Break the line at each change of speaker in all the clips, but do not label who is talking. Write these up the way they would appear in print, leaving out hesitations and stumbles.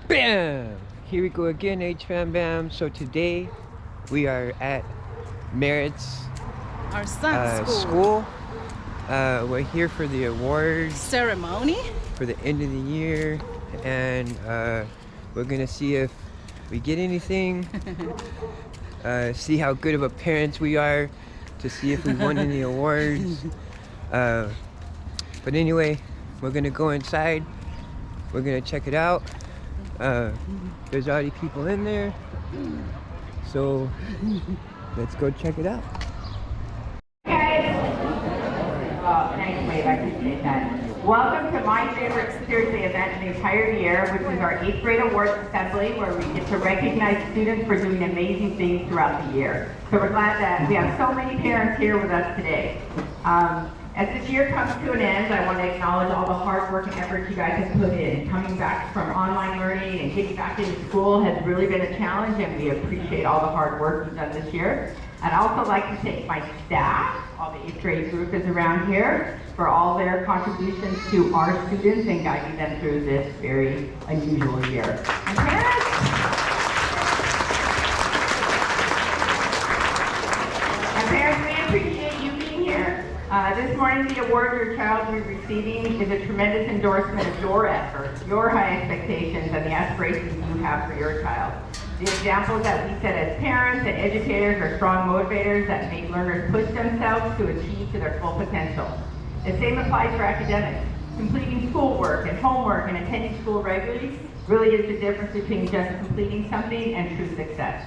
Bam! Here we go again, H-Fam Bam. So today we are at Merritt's
our son's
school. We're here for the awards
ceremony
for the end of the year, and we're gonna see if we get anything. See how good of a parents we are to see if we won any awards. But anyway, we're gonna go inside. We're gonna check it out. There's already people in there, so let's go check it out.
Thanks, Wade. I appreciate that. Welcome to my favorite, seriously, event in the entire year, which is our 8th grade awards assembly, where we get to recognize students for doing amazing things throughout the year. So we're glad that we have so many parents here with us today. As this year comes to an end, I want to acknowledge all the hard work and effort you guys have put in. Coming back from online learning and getting back into school has really been a challenge, and we appreciate all the hard work you've done this year. I'd also like to thank my staff, all the 8th grade group is around here, for all their contributions to our students and guiding them through this very unusual year. And parents, we appreciate you being here. This morning, the award your child will be receiving is a tremendous endorsement of your efforts, your high expectations, and the aspirations you have for your child. The examples that we set as parents and educators are strong motivators that make learners push themselves to achieve to their full potential. The same applies for academics. Completing schoolwork and homework and attending school regularly really is the difference between just completing something and true success.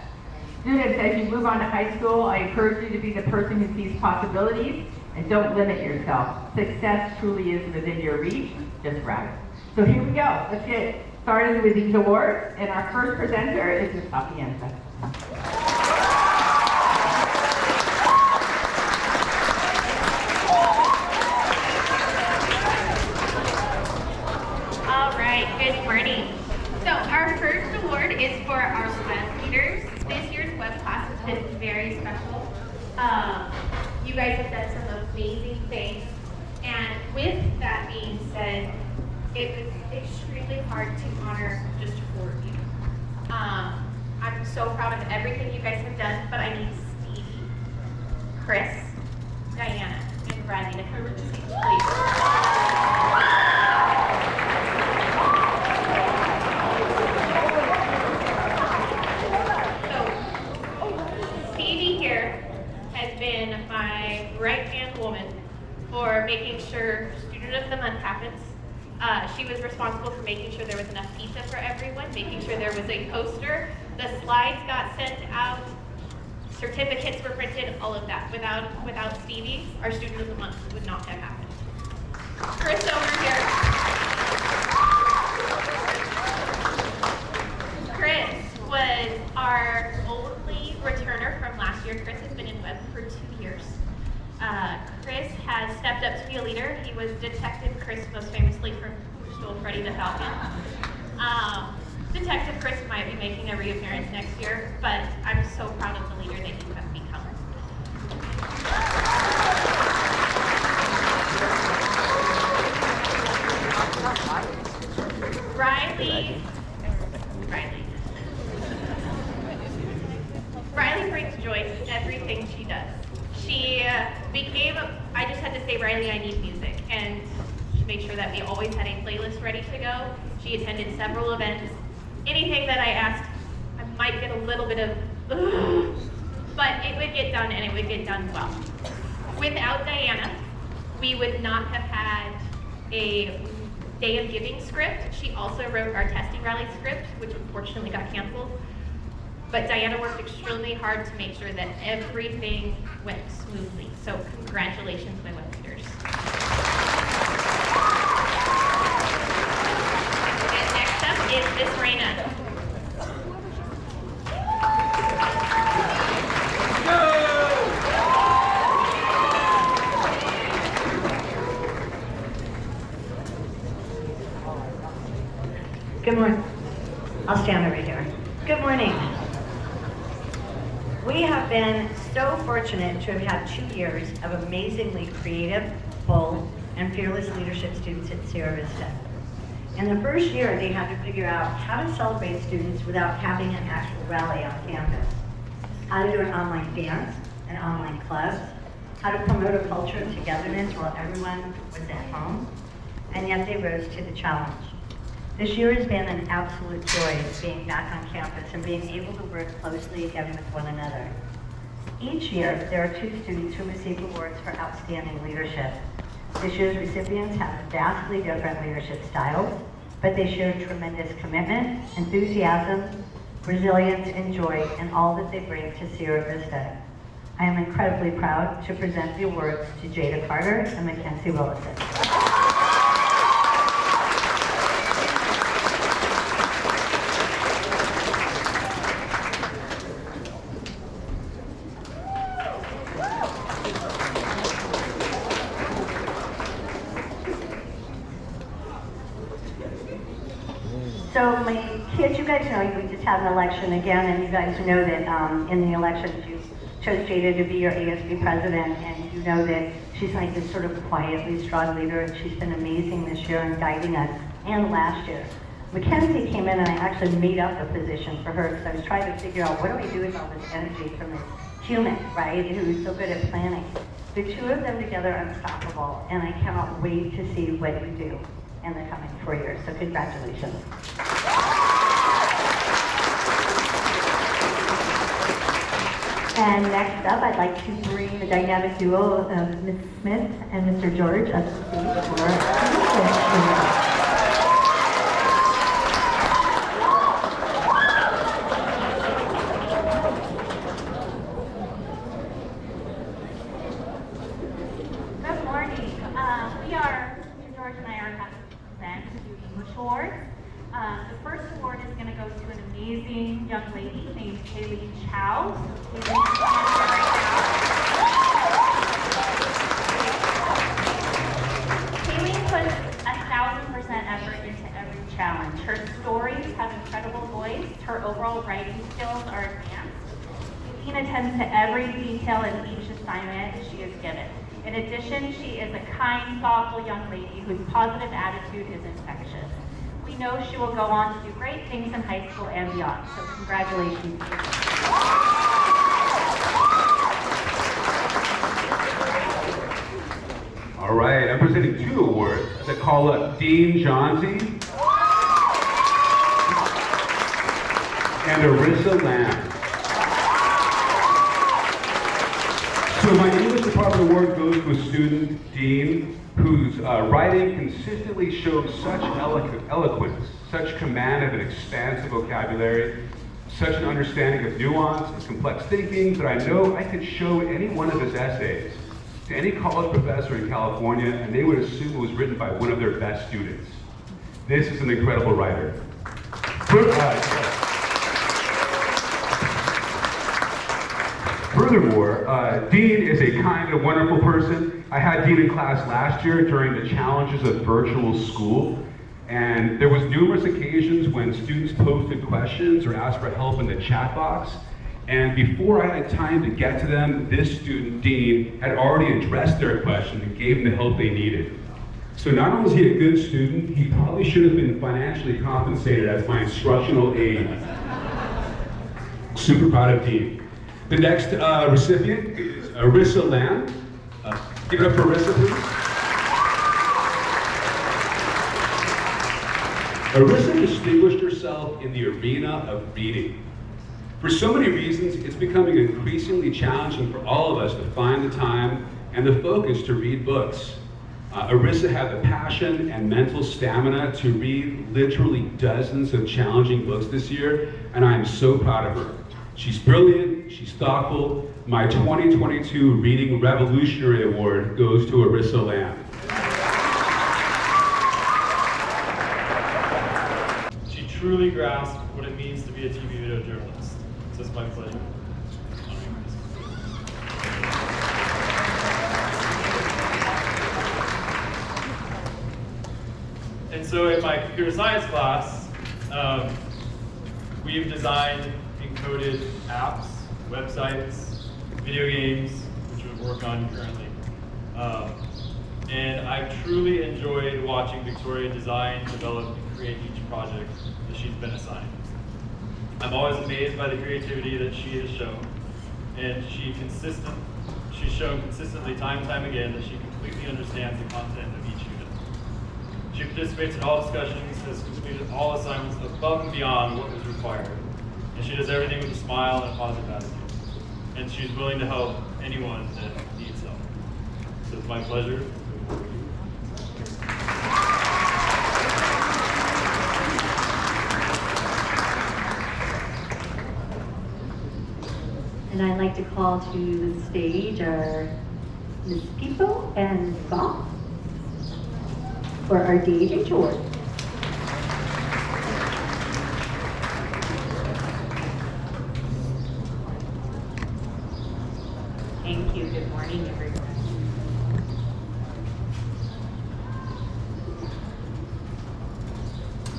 Students, as you move on to high school, I encourage you to be the person who sees possibilities and don't limit yourself. Success truly is within your reach, just grab it. So here we go. Let's get started with these awards, and our first presenter is Ms. Sapienza.
All right, good morning. So our first award is for our web leaders. This year's web class has been very special. You guys have done some amazing things, and with that being said, it was extremely hard to honor just 4 of you. I'm so proud of everything you guys have done, but I need Stevie, Chris, Diana, and Bradley to come to the stage, please. So, Stevie here has been my right-hand woman for making sure Student of the Month happens. She was responsible for making sure there was enough pizza for everyone, making sure there was a poster, the slides got sent out, certificates were printed, all of that. Without Stevie, our Student of the Month would not have happened. Chris over here. Chris was our only returner from last year. Chris has been in web for 2 years. Chris has stepped up to be a leader. He was Detective Chris, most famously from Who Stole Freddy the Falcon. Detective Chris might be making a reappearance next year, but I'm so proud of the leader that you have become. Riley brings joy to everything she does. She I just had to say, Riley, I need music. And she made sure that we always had a playlist ready to go. She attended several events. Anything that I asked, I might get a little bit of, but it would get done, and it would get done well. Without Diana, we would not have had a Day of Giving script. She also wrote our testing rally script, which unfortunately got canceled. But Diana worked extremely hard to make sure that everything went smoothly. So congratulations, my web leaders. And next up is Miss Raina.
Good morning. I'll stand over here. Good morning. We have been so fortunate to have had 2 years of amazingly creative, bold, and fearless leadership students at Sierra Vista. In the first year, they had to figure out how to celebrate students without having an actual rally on campus, how to do an online dance and online clubs, how to promote a culture of togetherness while everyone was at home, and yet they rose to the challenge. This year has been an absolute joy being back on campus and being able to work closely again with one another. Each year, there are 2 students who receive awards for outstanding leadership. This year's recipients have vastly different leadership styles, but they share tremendous commitment, enthusiasm, resilience, and joy in all that they bring to Sierra Vista. I am incredibly proud to present the awards to Jada Carter and Mackenzie Willison. So my kids, you guys know we just had an election again, and you guys know that in the elections you chose Jada to be your ASB president, and you know that she's like this sort of quietly strong leader, and she's been amazing this year in guiding us, and last year. Mackenzie came in and I actually made up a position for her because I was trying to figure out what do we do with all this energy from this human, right, who's so good at planning. The 2 of them together are unstoppable, and I cannot wait to see what you do in the coming 4 years, so congratulations. And next up, I'd like to bring the dynamic duo of Ms. Smith and Mr. George up to the stage for
Good morning. Mr. George and I are happy to present the English Award. The first award is going to go to an amazing young lady named Kaylee Chow. Kaylee puts 1,000% effort into every challenge. Her stories have incredible voice. Her overall writing skills are advanced. Kaylee attends to every detail in each assignment she is given. In addition, she is a kind, thoughtful young lady whose positive attitude is infectious. We know she will go on to do great things in high school and beyond, so congratulations.
All right, I'm presenting 2 awards that call up Dean Johnsey and Arissa Lamb. So my English Department Award goes to a student, Dean, whose writing consistently shows such eloquence, such command of an expansive vocabulary, such an understanding of nuance and complex thinking that I know I could show any one of his essays to any college professor in California and they would assume it was written by one of their best students. This is an incredible writer. Furthermore, Dean is a kind and wonderful person. I had Dean in class last year during the challenges of virtual school, and there was numerous occasions when students posted questions or asked for help in the chat box, and before I had time to get to them, this student, Dean, had already addressed their question and gave them the help they needed. So not only is he a good student, he probably should have been financially compensated as my instructional aide. Super proud of Dean. The next recipient is Arissa Lamb. Give it up for Arissa, please. Arissa distinguished herself in the arena of reading. For so many reasons, it's becoming increasingly challenging for all of us to find the time and the focus to read books. Arissa had the passion and mental stamina to read literally dozens of challenging books this year, and I am so proud of her. She's brilliant, she's thoughtful. My 2022 Reading Revolutionary Award goes to Arissa Lamb.
She truly grasped what it means to be a TV video journalist. So it's my pleasure. And so in my computer science class, we've designed encoded apps, websites, video games, which we work on currently. And I've truly enjoyed watching Victoria design, develop, and create each project that she's been assigned. I'm always amazed by the creativity that she has shown, and she's shown consistently time and time again that she completely understands the content of each unit. She participates in all discussions, has completed all assignments above and beyond what was required, and she does everything with a smile and a positive attitude. And she's willing to help anyone that needs help. So it's my pleasure.
And I'd like to call to the stage our Ms. Pipo and Goff for our DH Award.
Thank you. Good morning, everyone.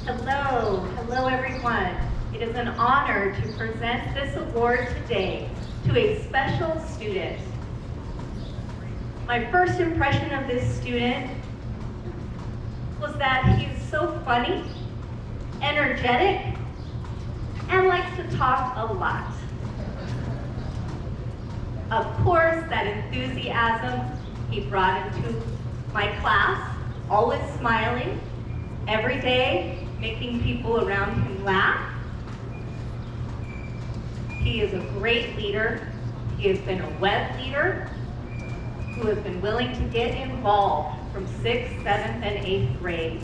Hello everyone. It is an honor to present this award today to a special student. My first impression of this student was that he's so funny, energetic, and likes to talk a lot. Of course, that enthusiasm he brought into my class, always smiling, every day, making people around him laugh. He is a great leader. He has been a web leader who has been willing to get involved from 6th, 7th, and 8th grade.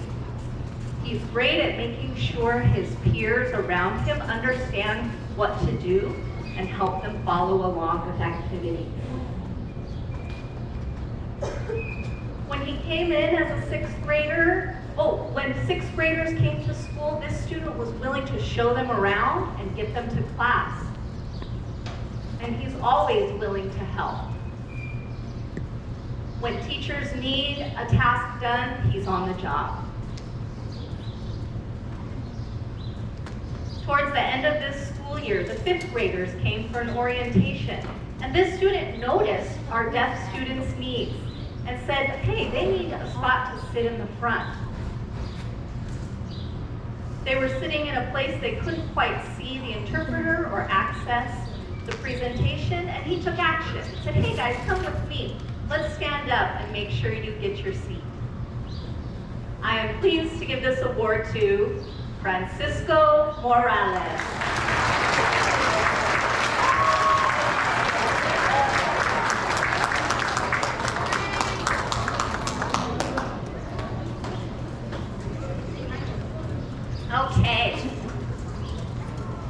He's great at making sure his peers around him understand what to do and help them follow along with activities. When he came in as a 6th grader, when 6th graders came to school, this student was willing to show them around and get them to class. And he's always willing to help. When teachers need a task done, he's on the job. Towards the end of this school year, the 5th graders came for an orientation. And this student noticed our deaf students' needs and said, hey, they need a spot to sit in the front. They were sitting in a place they couldn't quite see the interpreter or access the presentation, and he took action. He said, hey guys, come with me. Let's stand up and make sure you get your seat. I am pleased to give this award to Francisco Morales. Okay.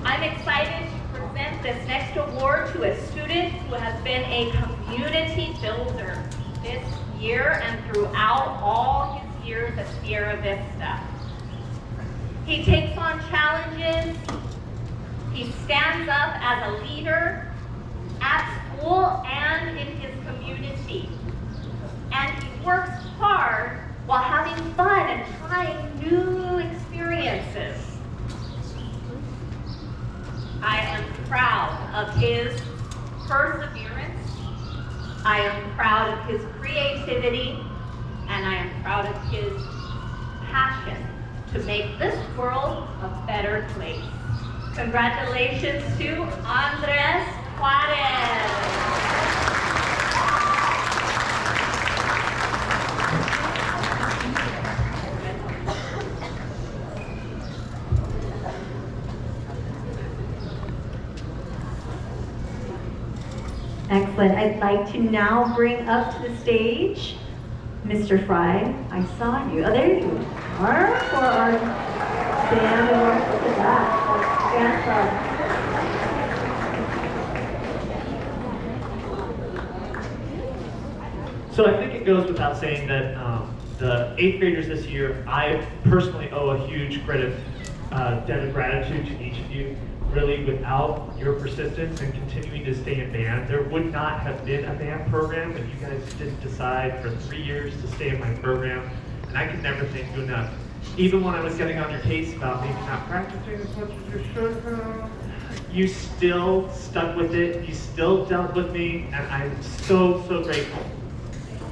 I'm excited to present this next award to a student who has been a community builder this year and throughout all his years at Sierra Vista. He takes on challenges, he stands up as a leader at school and in his community. And he works hard while having fun and trying new experiences. I am proud of his perseverance, I am proud of his creativity, and I am proud of his passion to make this world a better place. Congratulations to Andres Juarez.
Excellent. I'd like to now bring up to the stage Mr. Fry. I saw you. Oh, there you are for our band award. Look at that.
So I think it goes without saying that the 8th graders this year, I personally owe a huge debt of gratitude to each of you. Really, without your persistence and continuing to stay in band, there would not have been a band program if you guys didn't decide for 3 years to stay in my program. And I could never thank you enough. Even when I was getting on your case about maybe not practicing as much as you should have, you still stuck with it. You still dealt with me, and I'm so, so grateful.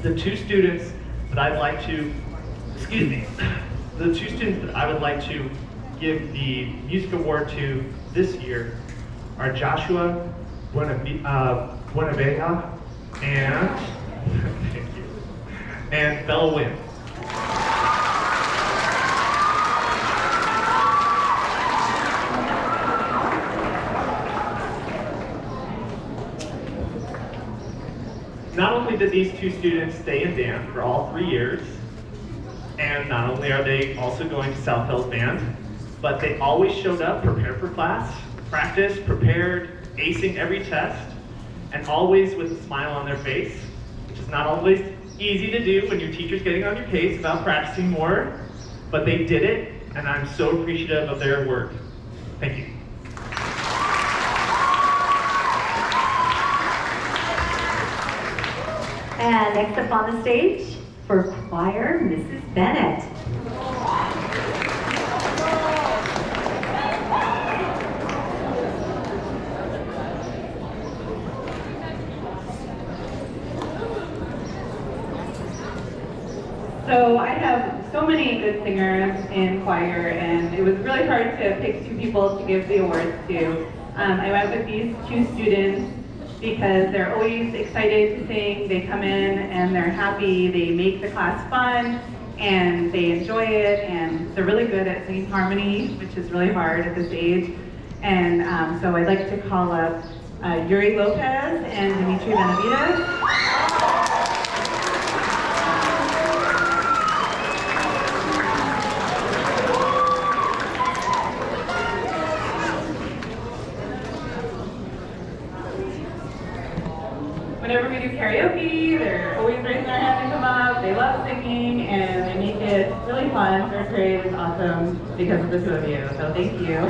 The 2 students that I'd like to, excuse me, the two students that I would like to give the music award to this year are Joshua Buenaveja and, thank you, and Bella Wynn. Not only did these two students stay in band for all 3 years, and not only are they also going to South Hills Band, but they always showed up prepared for class, practiced, prepared, acing every test, and always with a smile on their face, which is not always easy to do when your teacher's getting on your case about practicing more, but they did it, and I'm so appreciative of their work. Thank you.
And next up on the stage for choir, Mrs. Bennett.
So I have so many good singers in choir, and it was really hard to pick two people to give the awards to. I went with these two students because they're always excited to sing. They come in and they're happy. They make the class fun and they enjoy it, and they're really good at singing harmony, which is really hard at this age. And so I'd like to call up Yuri Lopez and Dimitri Benavides. Whenever we do karaoke, they're always raising their hand to come up. They love singing, and they make it really fun. Third grade is awesome because of the two of you, so thank you.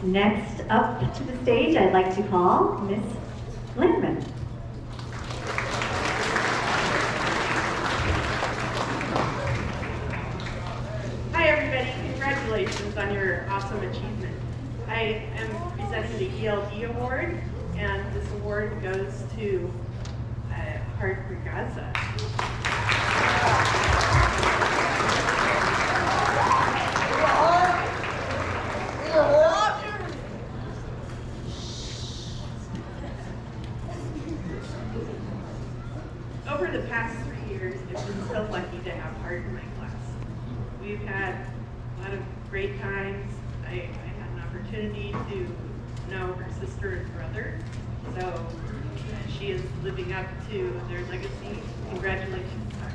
Next up to the stage, I'd like to call Miss Lindman.
Hi everybody, congratulations on your awesome achievement. I am presenting the Eld Award, and this award goes to Hartford Gaza. Over the past 3 years, I've been so lucky to have Hart in my class. We've had a lot of great times. I had an opportunity to know her sister and brother, so she is living up to their legacy. Congratulations, Hart.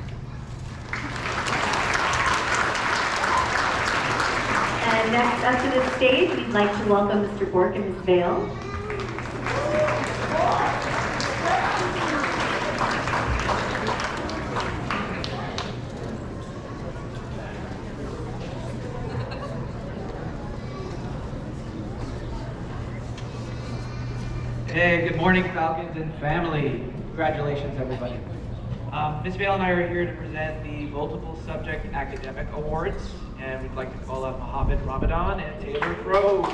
And next up to the stage, we'd like to welcome Mr. Bork and Ms. Vale.
Hey, good morning, Falcons and family. Congratulations, everybody. Ms. Vale and I are here to present the Multiple Subject Academic Awards, and we'd like to call up Mohammed Ramadan and Taylor Crowe.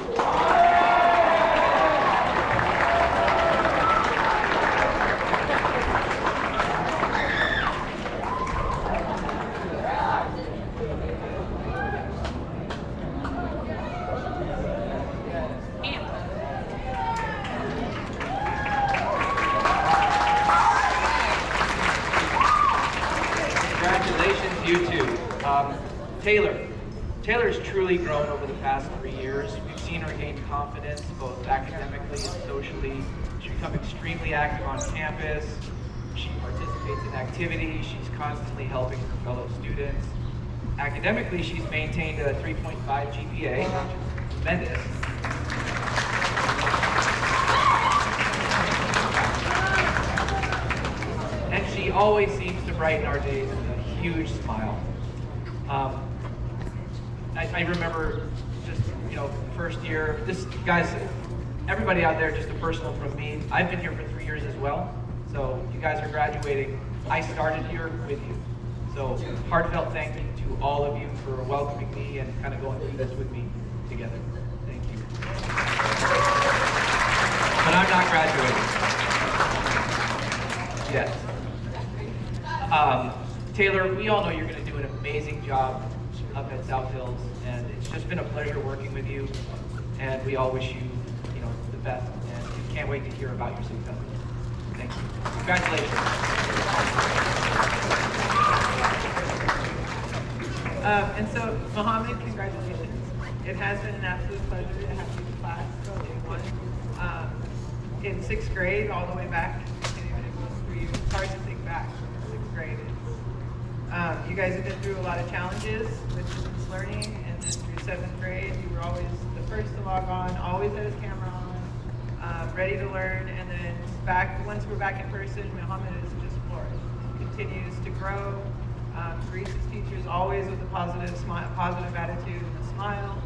Taylor's truly grown over the past 3 years. We've seen her gain confidence both academically and socially. She's become extremely active on campus. She participates in activities. She's constantly helping her fellow students. Academically, she's maintained a 3.5 GPA, which is tremendous. And she always seems to brighten our days with a huge smile. I remember just, first year, guys, everybody out there, just a personal from me, I've been here for 3 years as well, so you guys are graduating. I started here with you, so heartfelt thank you to to all of you for welcoming me and kind of going through this with me together. Thank you. But I'm not graduating. Yes. Taylor, we all know you're going to do an amazing job up at South Hills, and it's just been a pleasure working with you, and we all wish you, the best, and we can't wait to hear about your success. Thank you. Congratulations.
And so, Mohammed, congratulations. It has been an absolute pleasure to have you in class from day one. In 6th grade, all the way back, and even if it was 3 years, it's hard to think back. 6th grade. You guys have been through a lot of challenges with distance learning, and then through 7th grade, you were always the first to log on, always had his camera on, ready to learn, and then once we're back in person, Mohammed is just flourished. Continues to grow. Greets his teachers always with a positive attitude and a smile,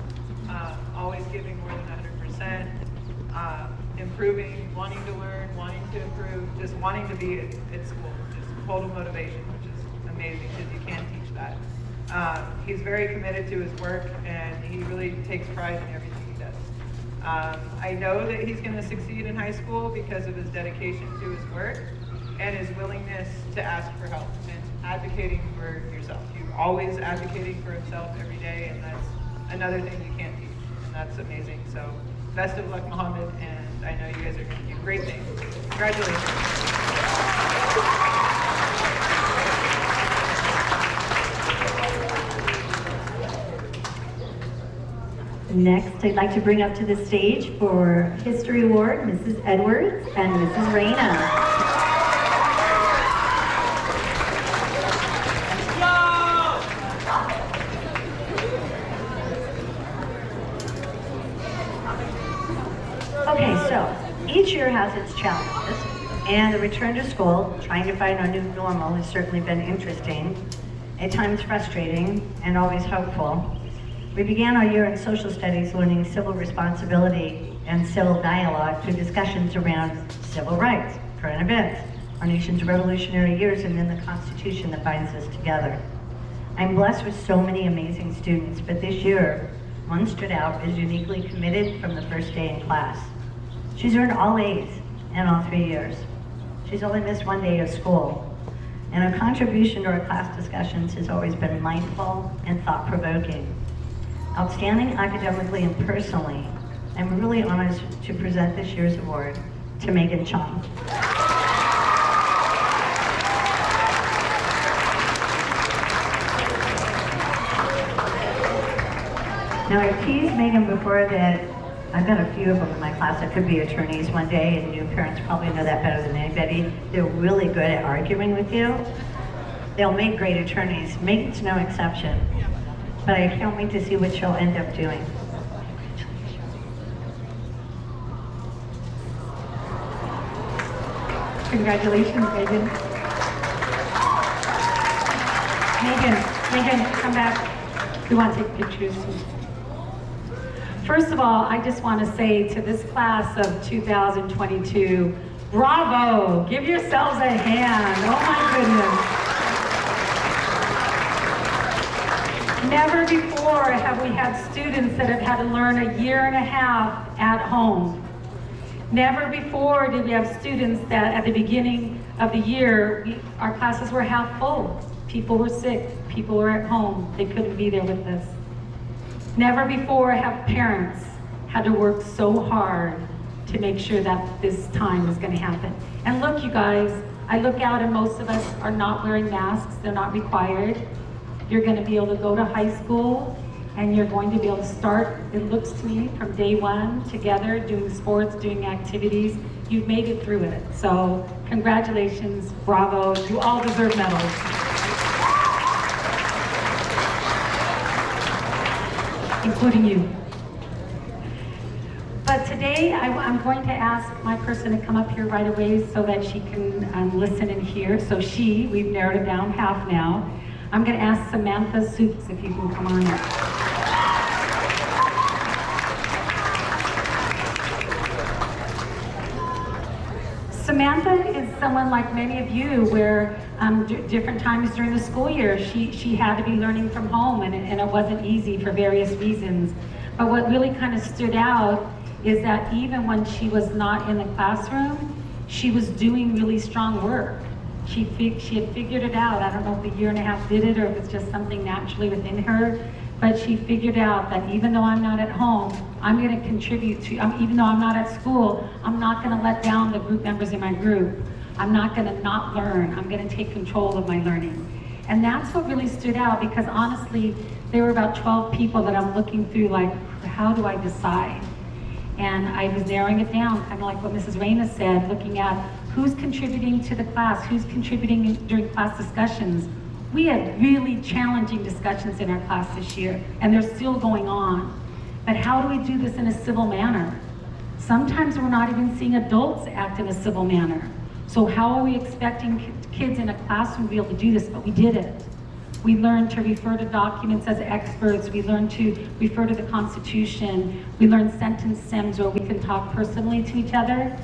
always giving more than 100%, improving, wanting to learn, wanting to improve, just wanting to be at school, just total motivation, which is amazing because you can't teach that. He's very committed to his work, and he really takes pride in everything he does. I know that he's going to succeed in high school because of his dedication to his work and his willingness to ask for help and advocating for yourself. You're always advocating for himself every day, and that's another thing you can't teach, and that's amazing. So best of luck, Mohammed, and I know you guys are going to do great things. Congratulations.
Next, I'd like to bring up to the stage for History Award, Mrs. Edwards and Mrs. Reyna. Okay, so each year has its challenges, and the return to school, trying to find our new normal, has certainly been interesting, at times frustrating, and always hopeful. We began our year in social studies learning civil responsibility and civil dialogue through discussions around civil rights, current events, our nation's revolutionary years, and then the Constitution that binds us together. I'm blessed with so many amazing students, but this year, one stood out as uniquely committed from the first day in class. She's earned all A's in all 3 years. She's only missed 1 day of school. And her contribution to our class discussions has always been mindful and thought-provoking. Outstanding academically and personally, I'm really honored to present this year's award to Megan Chong. Now, I teased Megan before that I've got a few of them in my class that could be attorneys one day, and new parents probably know that better than anybody. They're really good at arguing with you. They'll make great attorneys. Megan's no exception. But I can't wait to see what she'll end up doing. Congratulations, Megan. Megan, come back. We want to take pictures.
First of all, I just want to say to this class of 2022, bravo! Give yourselves a hand. Oh my goodness. Never before have we had students that have had to learn a year and a half at home. Never before did we have students that at the beginning of the year, our classes were half full. People were sick, people were at home, they couldn't be there with us. Never before have parents had to work so hard to make sure that this time is going to happen. And look, you guys, I look out and most of us are not wearing masks, they're not required. You're going to be able to go to high school and you're going to be able to start, it looks to me, from day one together, doing sports, doing activities. You've made it through it. So congratulations, bravo, you all deserve medals. Including you. But today I'm going to ask my person to come up here right away so that she can listen and hear. So we've narrowed it down half now. I'm going to ask Samantha Soups if you can come on up. Samantha is someone like many of you where different times during the school year she had to be learning from home and it wasn't easy for various reasons. But what really kind of stood out is that even when she was not in the classroom, she was doing really strong work. She had figured it out. I don't know if the year and a half did it or if it's just something naturally within her, but she figured out that even though I'm not at home, I'm going to contribute to, even though I'm not at school, I'm not going to let down the group members in my group. I'm not going to not learn. I'm going to take control of my learning. And that's what really stood out, because honestly, there were about 12 people that I'm looking through like, how do I decide? And I was narrowing it down, kind of like what Mrs. Reyna said, looking at who's contributing to the class, who's contributing during class discussions. We had really challenging discussions in our class this year, and they're still going on. But how do we do this in a civil manner? Sometimes we're not even seeing adults act in a civil manner. So how are we expecting kids in a classroom to be able to do this? But we did it. We learned to refer to documents as experts. We learned to refer to the Constitution. We learned sentence stems where we can talk personally to each other.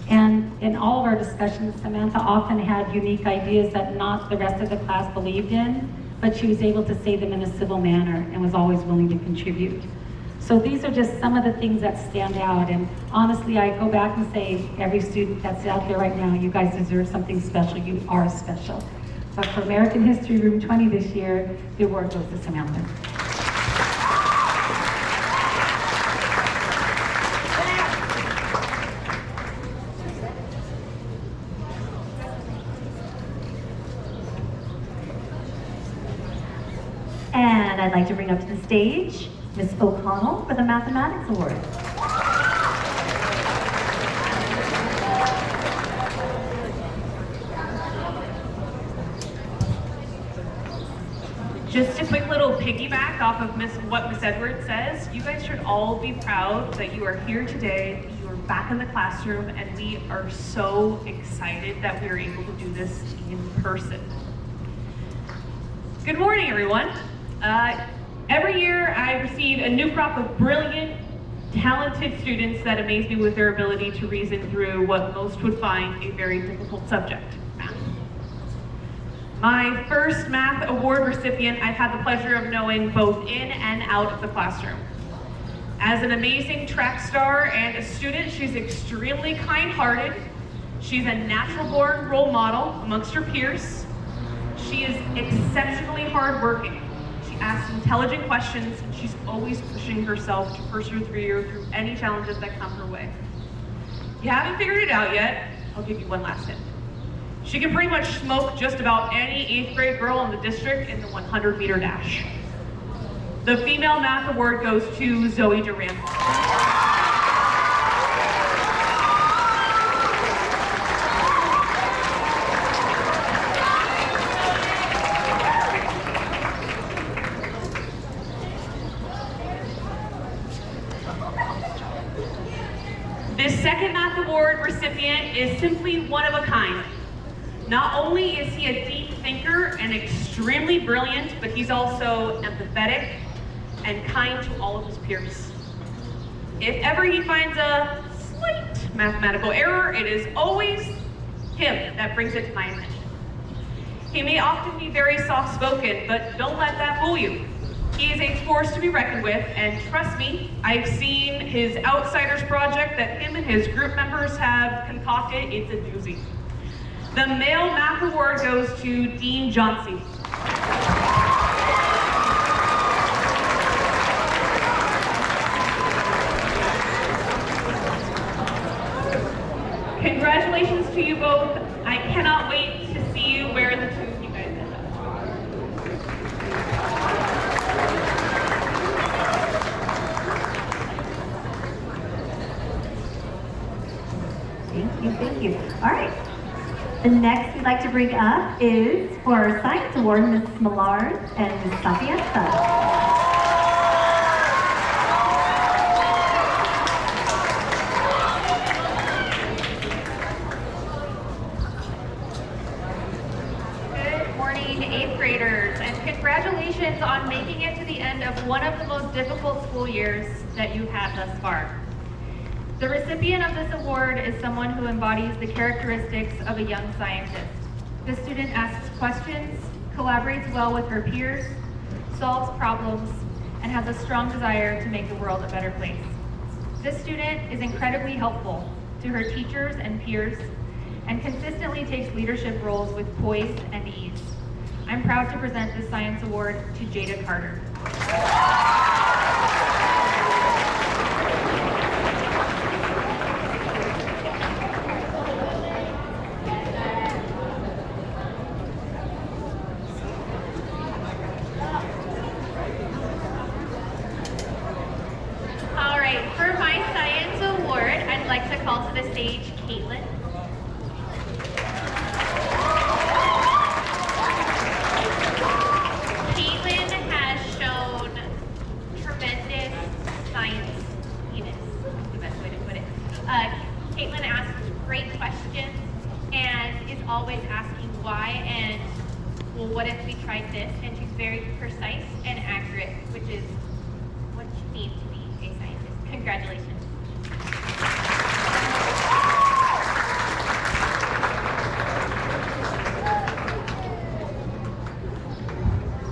And in all of our discussions, Samantha often had unique ideas that not the rest of the class believed in, but she was able to say them in a civil manner and was always willing to contribute. So these are just some of the things that stand out. And honestly, I go back and say, every student that's out there right now, you guys deserve something special. You are special. But for American History Room 20 this year, the award goes to Samantha.
And I'd like to bring up to the stage Ms. O'Connell for the Mathematics Award.
Just a quick little piggyback off of what Miss Edwards says. You guys should all be proud that you are here today, you are back in the classroom, and we are so excited that we are able to do this in person. Good morning, everyone. Every year I receive a new crop of brilliant, talented students that amaze me with their ability to reason through what most would find a very difficult subject, math. My first math award recipient I've had the pleasure of knowing both in and out of the classroom. As an amazing track star and a student, she's extremely kind-hearted. She's a natural-born role model amongst her peers. She is exceptionally hardworking. She asks intelligent questions, and she's always pushing herself to persevere through any challenges that come her way. If you haven't figured it out yet, I'll give you one last hint. She can pretty much smoke just about any 8th grade girl in the district in the 100-meter dash. The Female Math Award goes to Zoe Duran. This second Math Award recipient is simply one of a kind. Not only is he a deep thinker and extremely brilliant, but he's also empathetic and kind to all of his peers. If ever he finds a slight mathematical error, it is always him that brings it to my attention. He may often be very soft-spoken, but don't let that fool you. He is a force to be reckoned with, and trust me, I've seen his Outsiders project that him and his group members have concocted. It's a doozy. The Male Math Award goes to Dean Johnsey. Congratulations to you both. I cannot wait to see you where the two of you guys end up.
Thank you. All right. The next we'd like to bring up is for our Science Award, Ms. Millard and Ms. Sapienza.
Good morning, 8th graders, and congratulations on making it to the end of one of the most difficult school years that you've had thus far.
The recipient of this award is someone who embodies the characteristics of a young scientist. The student asks questions, collaborates well with her peers, solves problems, and has a strong desire to make the world a better place. This student is incredibly helpful to her teachers and peers and consistently takes leadership roles with poise and ease. I'm proud to present this Science Award to Jada Carter.
All right, for my Science Award, I'd like to call to the stage Caitlin. Caitlin has shown tremendous science-iness, is the best way to put it. Caitlin asks great questions and is always asking why and, well, what if we tried this? And she's very precise and accurate, which is what you need to be a scientist. Congratulations.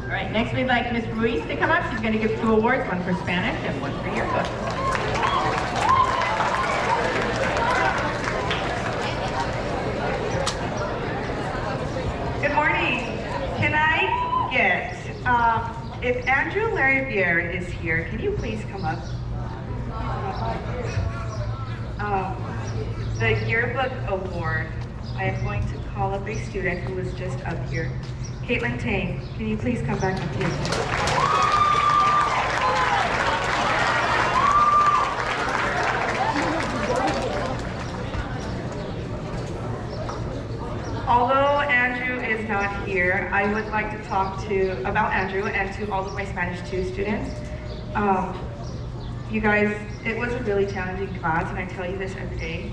All right, next we'd like Ms. Ruiz to come up. She's going to give 2 awards, one for Spanish and one for Yearbook.
Good morning. Can I get, if Andrew Lariviere is here, can you please come up? The Yearbook Award, I am going to call up a student who was just up here. Caitlin Tang, can you please come back up here? Although Andrew is not here, I would like to talk about Andrew and to all of my Spanish 2 students. You guys, it was a really challenging class, and I tell you this every day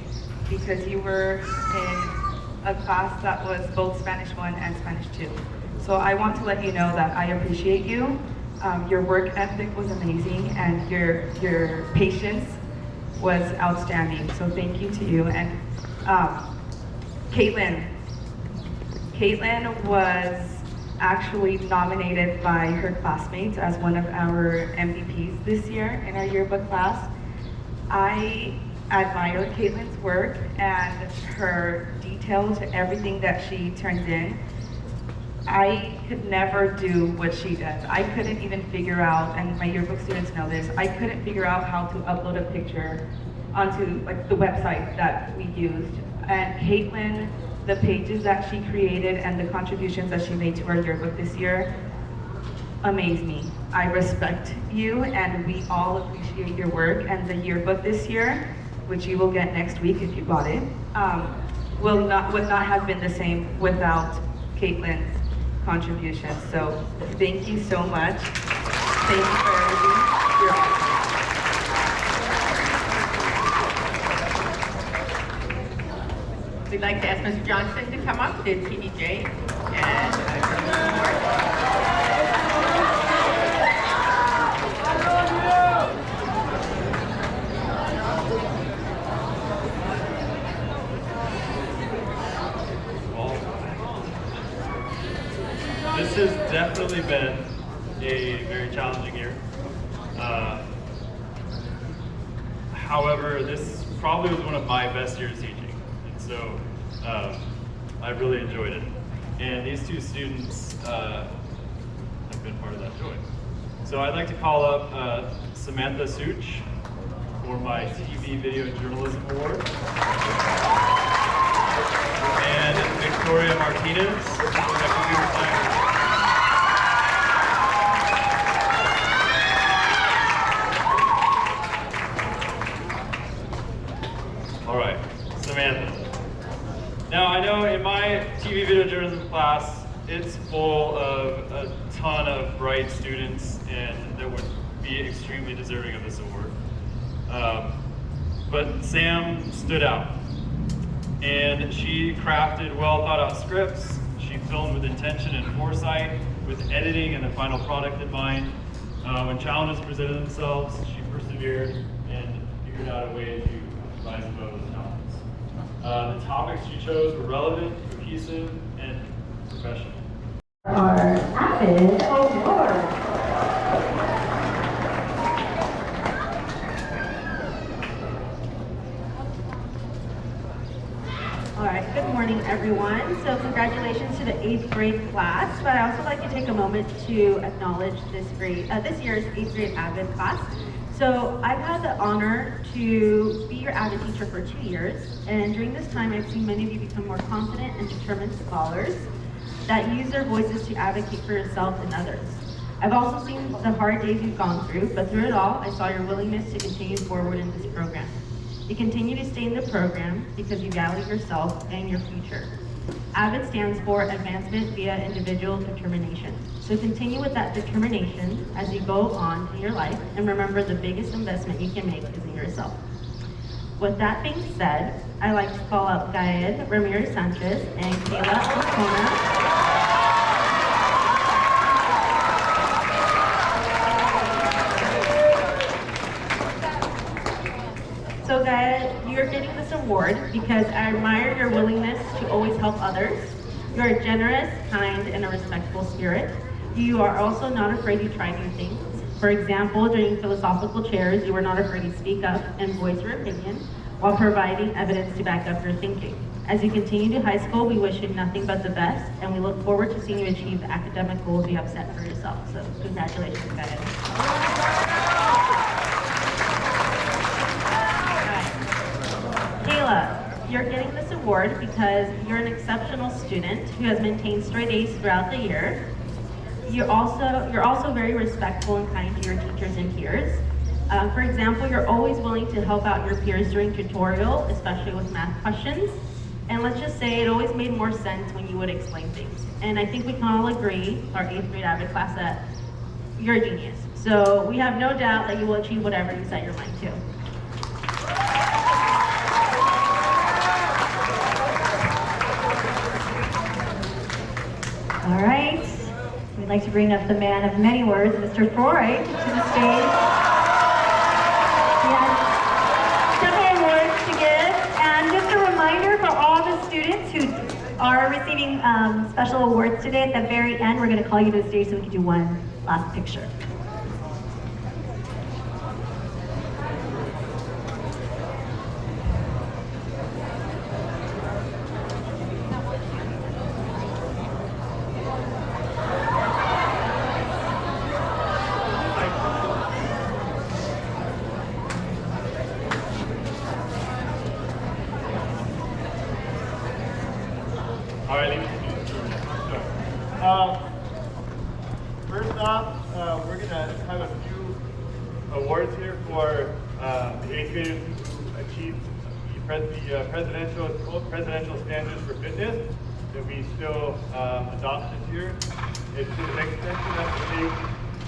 because you were in a class that was both Spanish 1 and Spanish 2. So I want to let you know that I appreciate you. Your work ethic was amazing, and your patience was outstanding. So thank you to you. And Caitlin was actually nominated by her classmates as one of our MVPs this year in our yearbook class. I admire Caitlin's work and her detail to everything that she turns in. I could never do what she does. I couldn't even figure out, and my yearbook students know this, I couldn't figure out how to upload a picture onto the website that we used. And Caitlin, the pages that she created and the contributions that she made to our yearbook this year amaze me. I respect you, and we all appreciate your work. And the yearbook this year, which you will get next week if you bought it, would not have been the same without Caitlin's contribution. So thank you so much. Thank you for everything. You're awesome. We'd like to ask Mr. Johnson to come up, the TDJ, and
This has definitely been a very challenging year. However, this probably was one of my best years teaching. And so I really enjoyed it. And these 2 students have been part of that joy. So I'd like to call up Samantha Such for my TV Video Journalism Award. And Victoria Martinez for my computer science. All right, Samantha. Now I know in my TV video journalism class, it's full of a ton of bright students and that would be extremely deserving of this award. But Sam stood out. And she crafted well thought out scripts. She filmed with intention and foresight, with editing and the final product in mind. When challenges presented themselves, she persevered and figured out a way to rise above those challenges. The topics you chose were relevant, cohesive, and professional.
Our Eld Award.
All right, good morning, everyone. So congratulations to the 8th grade class, but I also like to take a moment to acknowledge this year's 8th grade AVID class. So I've had the honor to be your AVID teacher for 2 years, and during this time I've seen many of you become more confident and determined scholars that use their voices to advocate for yourself and others. I've also seen the hard days you've gone through, but through it all, I saw your willingness to continue forward in this program. You continue to stay in the program because you value yourself and your future. AVID stands for Advancement via Individual Determination. So continue with that determination as you go on in your life, and remember the biggest investment you can make is in yourself. With that being said, I'd like to call up Gaed Ramirez Sanchez and Kayla O'Connor. So Gaed, you're getting this award because I admire your willingness to always help others. You're a generous, kind, and a respectful spirit. You are also not afraid to try new things. For example, during philosophical chairs, you were not afraid to speak up and voice your opinion while providing evidence to back up your thinking. As you continue to high school, we wish you nothing but the best, and we look forward to seeing you achieve the academic goals you have set for yourself. So congratulations, Gaed. Kayla, you're getting this award because you're an exceptional student who has maintained straight A's throughout the year. You're also very respectful and kind to your teachers and peers. For example, you're always willing to help out your peers during tutorial, especially with math questions. And let's just say it always made more sense when you would explain things. And I think we can all agree, our 8th grade AVID class, that you're a genius. So we have no doubt that you will achieve whatever you set your mind to.
All right, we'd like to bring up the man of many words, Mr. Troy, to the stage. He has several awards to give, and just a reminder for all the students who are receiving special awards today, at the very end, we're going to call you to the stage so we can do one last picture.
First off, we're going to have a few awards here for the 8th graders who achieved the presidential standards for fitness that we still adopt this year. It's an extension of the state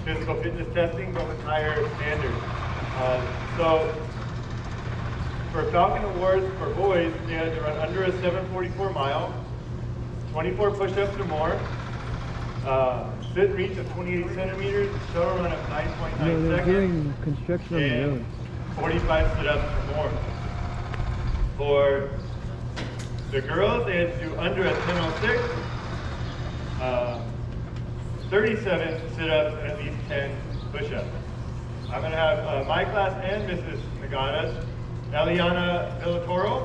physical fitness testing, but with higher standards. So for Falcon Awards for boys, they had to run under a 7:44 mile, 24 push-ups or more, sit reach of 28 centimeters, shuttle run of 9.9 seconds,
they're doing construction on the road.
45 sit-ups or more. For the girls, they had to do under a 10:06, 37 sit-ups and at least 10 push-ups. I'm going to have my class and Mrs. Nagata's Eliana Villatoro,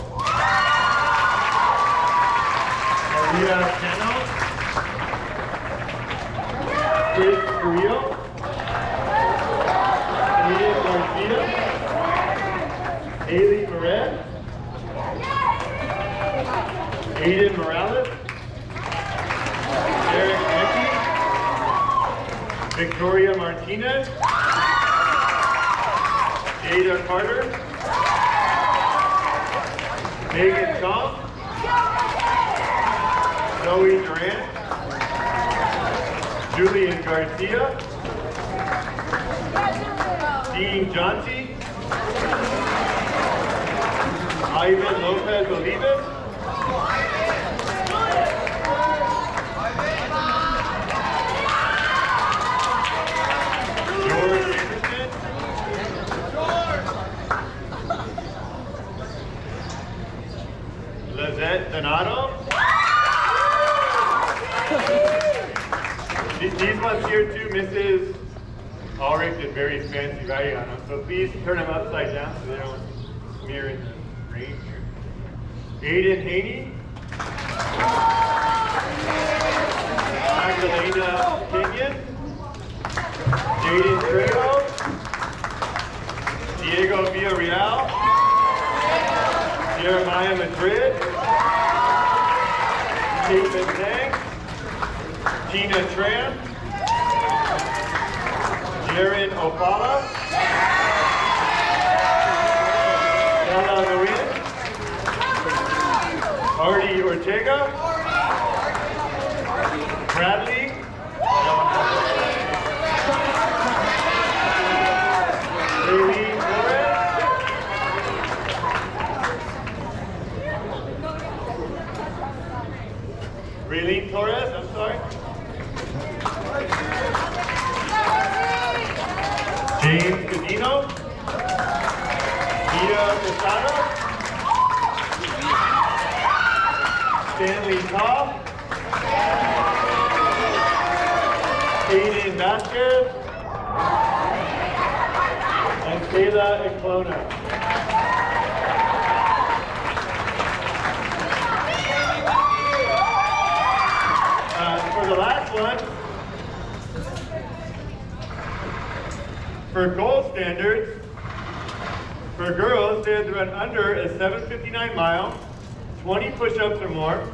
Maria Cano, Chris Carrillo, Aiden Garcia, Haley Moret, Aiden Morales, Eric Mickey, Victoria Martinez, Jada Carter, Megan Chong, Zoe Durant, Julian Garcia, Dean Johnson, Ivan Lopez Olivas, George Anderson,
Lizette Donato. These ones here too, Mrs. Ulrich did very fancy writing on them, so please turn them upside down so they don't smear in the rain here. Aiden Haney. Magdalena Kenyon. Jaden Trejo. Diego Villarreal. Jeremiah Madrid. Caitlin Tang. Tina Tran. Darren Opala. Ella Nguyen. Artie Ortega. Bradley. Raylene Torres. Raylene Torres, I'm sorry. James Cadino. Mia Casado. Stanley Cobb. Aiden Vasquez. And Kayla Eklona. For the last one, for gold standards, for girls, they had to run under a 7:59 mile, 20 push-ups or more,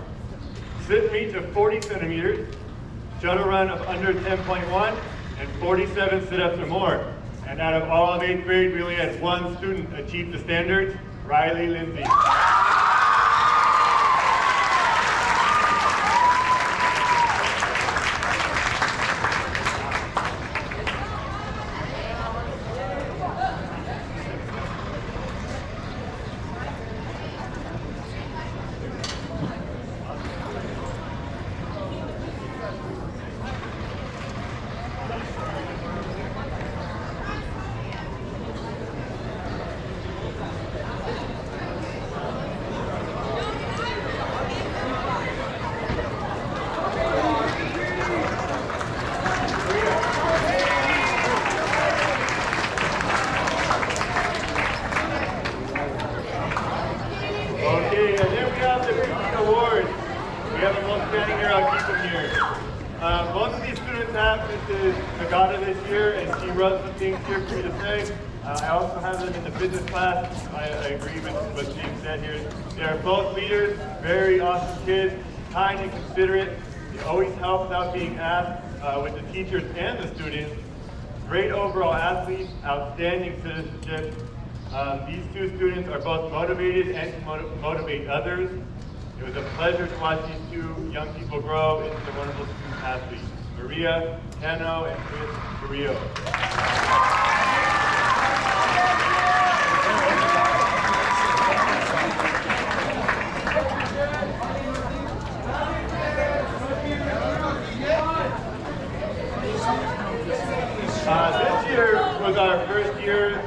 sit reach of 40 centimeters, shuttle run of under 10.1, and 47 sit-ups or more. And out of all of 8th grade, we only had one student achieve the standards, Riley Lindsay. Okay, and then we have the Yearbook Award. We have them both standing here, I'll keep them here. Both of these students have Mrs. Nagata this year, and she wrote some things here for me to say. I also have them in the business class. I agree with what James said here. They are both leaders, very awesome kids, kind and considerate. They always help without being asked with the teachers and the students. Great overall athletes, outstanding citizenship. These two students are both motivated and can motivate others. It was a pleasure to watch these two young people grow into the wonderful student athletes, Maria Cano and Chris Carrillo. This year was our first year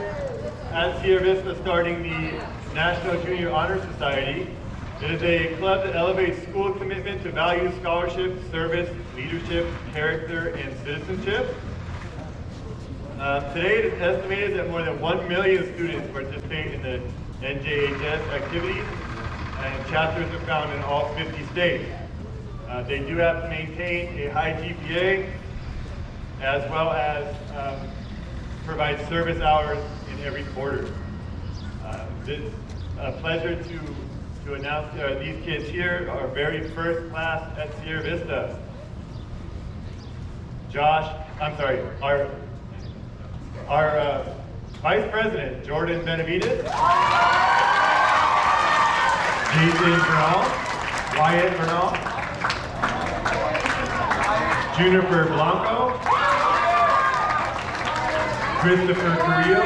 at Sierra Vista starting the National Junior Honor Society. It is a club that elevates school commitment to values, scholarship, service, leadership, character, and citizenship. Today it is estimated that more than 1 million students participate in the NJHS activities, and chapters are found in all 50 states. They do have to maintain a high GPA, as well as provide service hours in every quarter. It's a pleasure to announce these kids here, our very first class at Sierra Vista. Our Vice President, Jordan Benavides, Jason Bernal, Wyatt Bernal, Juniper Blanco, Christopher Carrillo,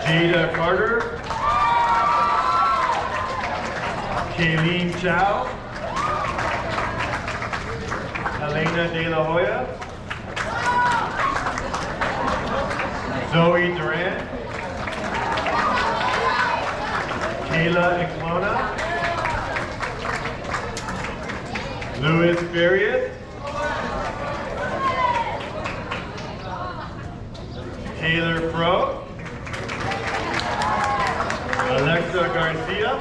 Jada Carter, Kayleen Chow, Elena De La Hoya, Zoe Duran, Kayla Eklona, Louis Farias, Taylor Fro, Alexa Garcia,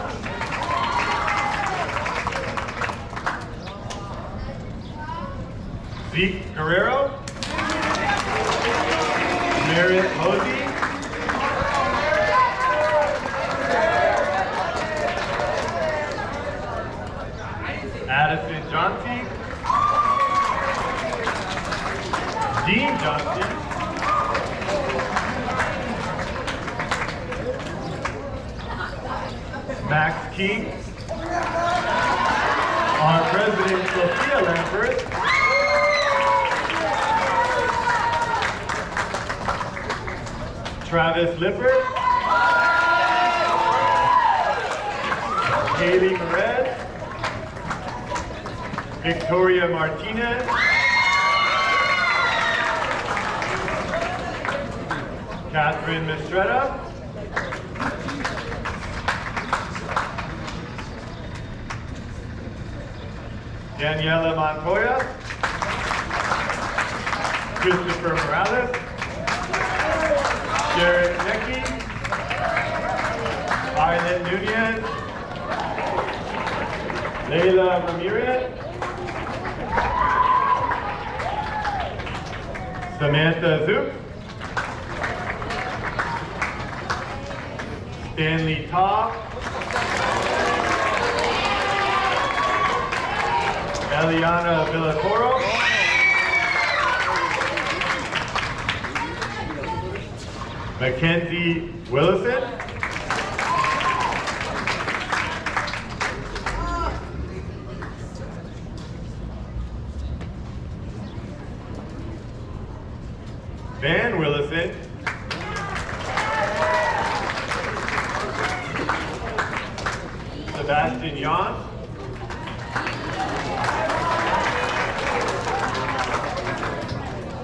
Zeke Guerrero, Merritt Hosey, Addison Johnson, Dean Johnson, Max King, our President Sophia Lambert, Travis Lippert, Haley Perez, Victoria Martinez, Catherine Mistretta, Daniela Montoya, Christopher Morales, Jared Necky, Violet Nunez, Leila Ramirez, Samantha Zook, Stanley Taw, Eliana Villatoro, Mackenzie Willison, Van Willison, Sebastian Yon,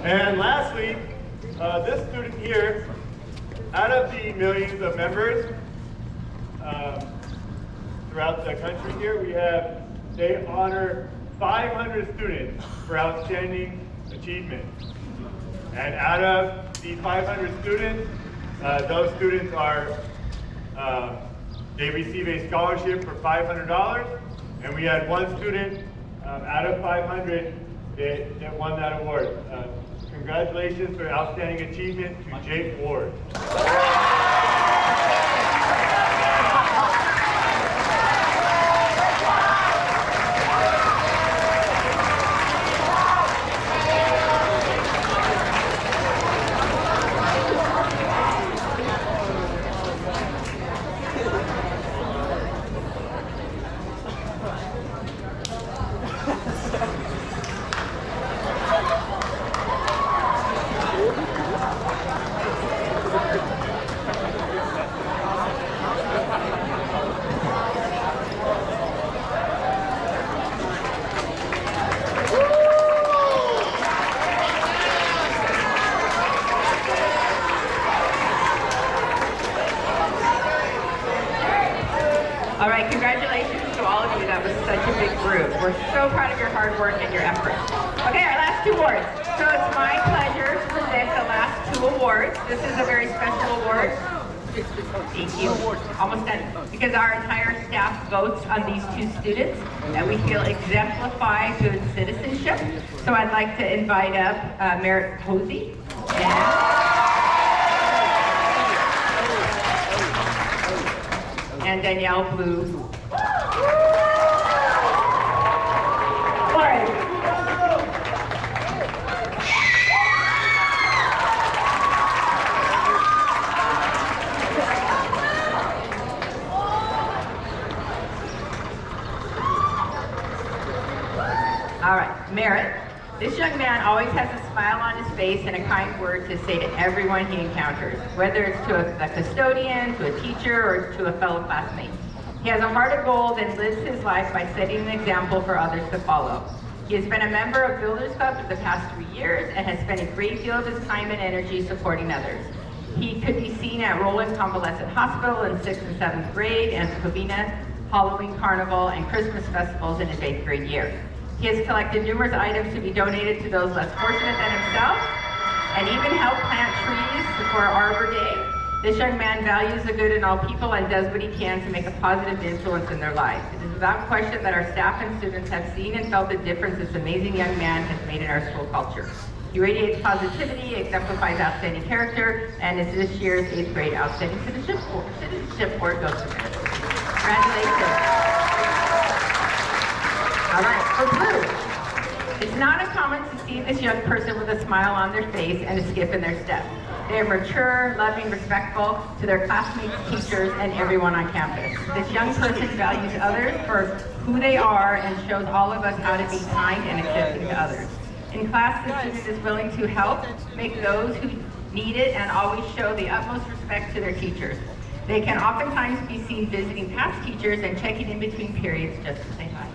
and lastly, this student here, out of the millions of members throughout the country here, they honor 500 students for outstanding achievement. And out of these 500 students, those students they receive a scholarship for $500. And we had one student out of 500 that won that award. Congratulations for outstanding achievement to Jake Ward.
All right, congratulations to all of you. That was such a big group. We're so proud of your hard work and your effort. Okay, our last two awards. So it's my pleasure to present the last two awards. This is a very special award. Thank you. Almost done. Because our entire staff votes on these two students that we feel exemplify good citizenship. So I'd like to invite up Merritt Hosey and Danielle Blue. All right, Merritt. This young man always has a smile on his face and a kind word to say to everyone he encounters, whether it's to a custodian, to a teacher, or to a fellow classmate. He has a heart of gold and lives his life by setting an example for others to follow. He has been a member of Builders Club for the past 3 years and has spent a great deal of his time and energy supporting others. He could be seen at Roland Convalescent Hospital in 6th and 7th grade, and Covina, Halloween Carnival, and Christmas festivals in his 8th grade year. He has collected numerous items to be donated to those less fortunate than himself, and even helped plant trees for Arbor Day. This young man values the good in all people and does what he can to make a positive influence in their lives. It is without question that our staff and students have seen and felt the difference this amazing young man has made in our school culture. He radiates positivity, exemplifies outstanding character, and is this year's 8th grade Outstanding Citizenship Award goes to him. Congratulations. All right, for Blue. It's not uncommon to see this young person with a smile on their face and a skip in their step. They are mature, loving, respectful to their classmates, teachers, and everyone on campus. This young person values others for who they are and shows all of us how to be kind and accepting to others. In class, the student is willing to help make those who need it and always show the utmost respect to their teachers. They can oftentimes be seen visiting past teachers and checking in between periods just to say hi.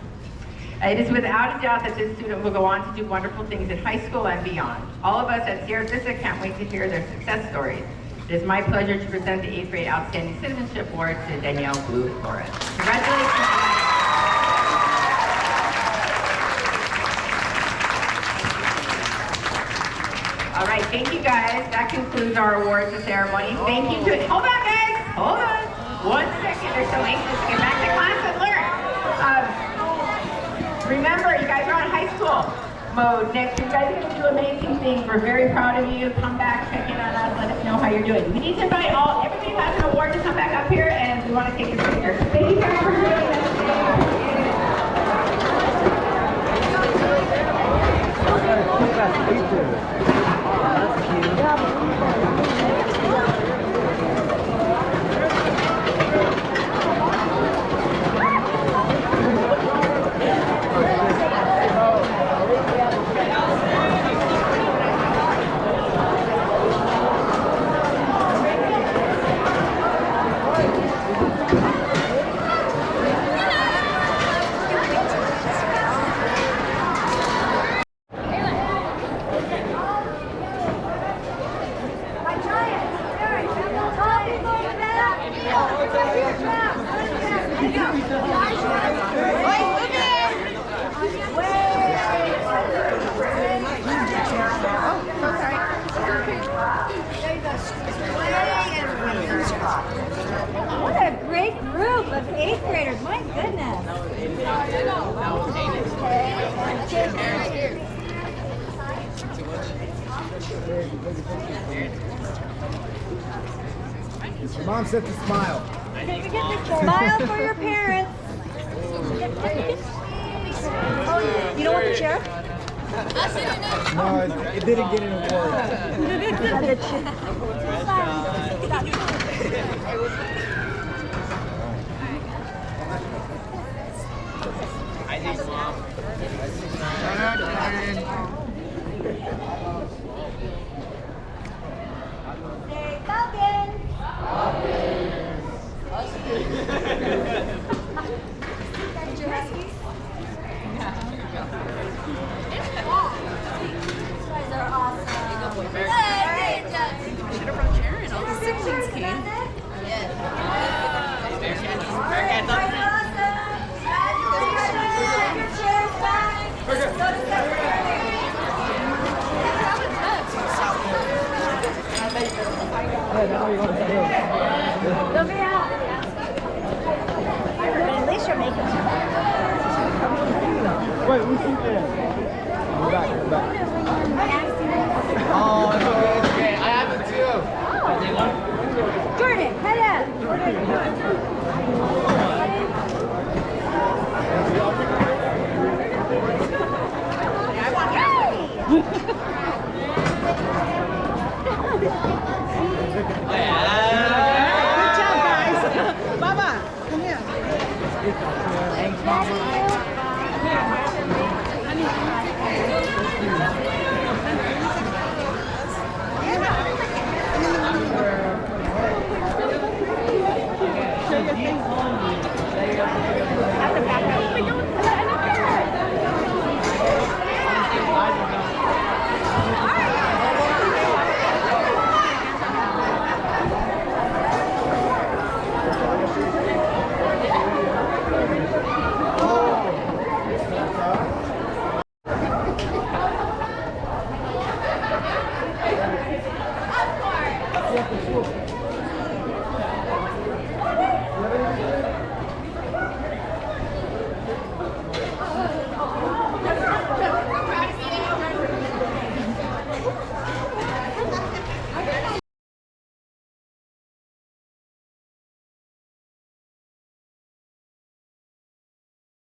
It is without a doubt that this student will go on to do wonderful things in high school and beyond. All of us at Sierra Vista can't wait to hear their success stories. It is my pleasure to present the 8th grade Outstanding Citizenship Award to Danielle Blue Flores. Congratulations. All right, thank you guys. That concludes our awards ceremony. Thank you to, hold on guys, hold on. 1 second, they're so anxious to get back to class and learn. Remember, you guys are on high school mode. Next, you guys are going to do amazing things. We're very proud of you. Come back, check in on us, let us know how you're doing. We need to invite everybody who has an award to come back up here, and we want to take a picture. Thank you guys for joining us
What a great group of 8th graders, my goodness.
Your mom said to smile.
Smile for your parents. You don't want the chair?
No, it didn't get an award.
Say Falcons.
Should have brought Sharon. All the siblings came.
They'll be out. But at least you're making
Wait,